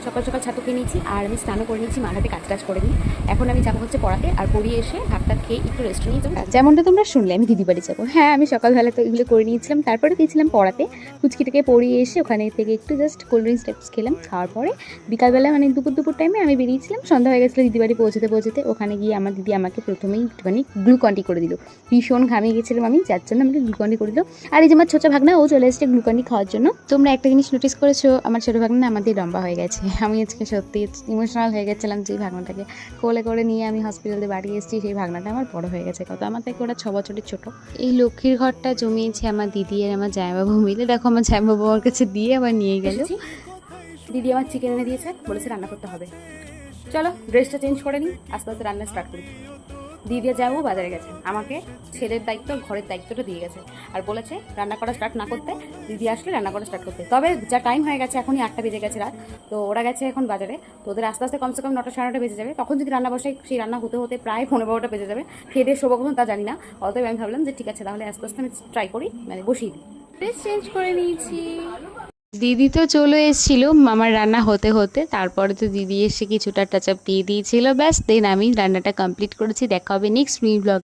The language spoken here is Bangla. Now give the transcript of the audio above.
সকাল সকাল ছাতু খেয়ে নিয়েছি আর আমি স্নানও করে নিয়েছি, মার হাতে কাজ টাজ করে নিই। এখন আমি যাবো হচ্ছে পড়াতে, আর পড়িয়ে এসে ভাতটা খেয়ে একটু রেস্ট নিয়ে যাবো। যেমনটা তোমরা শুনলে আমি দিদি বাড়ি যাবো। হ্যাঁ, আমি সকালবেলা তো এগুলো করে নিয়েছিলাম, তারপরে দিয়েছিলাম পড়াতে। কুচকিটাকে পড়িয়ে এসে ওখানে থেকে একটু জাস্ট কোল্ড ড্রিঙ্কস টাইপস খেলাম। খাওয়ার পরে বিকালবেলা মানে দুপুর টাইমে আমি বেরিয়েছিলাম, সন্ধ্যা হয়ে গেছিলো দিদি বাড়ি পৌঁছতে। ওখানে গিয়ে আমার দিদি আমাকে প্রথমেই একটুখানি গ্লুকন্ডি করে দিল। ভীষণ ঘামিয়ে গেছিলাম আমি, যার জন্য আমাকে গ্লুকন্ডি করে দিল। আর এই যে আমার ছোটো ভাগনা, ও চলে এসেছে গ্লুকন্ডি খাওয়ার জন্য। তোমরা একটা জিনিস নোটিস করেছো, আমার ছোটো ভাগনা আমাদের লম্বা হয়ে গেছে। আমি আজকে সত্যি ইমোশনাল হয়ে গেছিলাম যে ভাগনাটাকে কোলে করে নিয়ে আমি হসপিটালে বাড়ি এসেছি। সেই ভাগনাটা আমার বড় হয়ে গেছে কত, আমার থেকে ওরা 6 বছরের ছোটো। এই লক্ষ্মীর ঘরটা জমিয়েছে আমার দিদি আর আমার জামাইবাবু মিলে। দেখো আমার জামাইবাবু আমার কাছে দিয়ে আবার নিয়ে গেল। দিদি আমার চিকেন এনে দিয়েছে, বলেছে রান্না করতে হবে। চলো ড্রেসটা চেঞ্জ করে নিই, আস্তে আস্তে রান্না স্টার্ট করি। দিদি যাবো বাজারে গেছে, আমাকে ছেলের দায়িত্ব ঘরের দায়িত্বটা দিয়ে গেছে, আর বলেছে রান্না করা স্টার্ট না করতে, দিদি আসলে রান্না করা স্টার্ট করতে। তবে যা টাইম হয়ে গেছে, এখনই 8টা বেজে গেছে রাত, তো ওরা গেছে এখন বাজারে, তো ওদের আস্তে আস্তে কমসে কম 9টা সাড়ে 9টা বেজে যাবে। তখন যদি রান্না বসাই, সেই রান্না হতে হতে প্রায় 15-12টা বেজে যাবে। খেয়ে দিয়ে শোবো কখন তা জানি না। অতএব আমি ভাবলাম যে ঠিক আছে, তাহলে আস্তে আস্তে আমি ট্রাই করি, মানে বসিয়ে দিই। ড্রেস চেঞ্জ করে নিয়েছি। দিদি তো চলে এসেছিল আমার রান্না হতে হতে, তারপরে তো দিদি এসে কিছুটা টাচ আপ দিয়ে দিয়েছিল, ব্যাস দেন আমি রান্নাটা কমপ্লিট করেছি। দেখা হবে নেক্সট মিনি ব্লগ।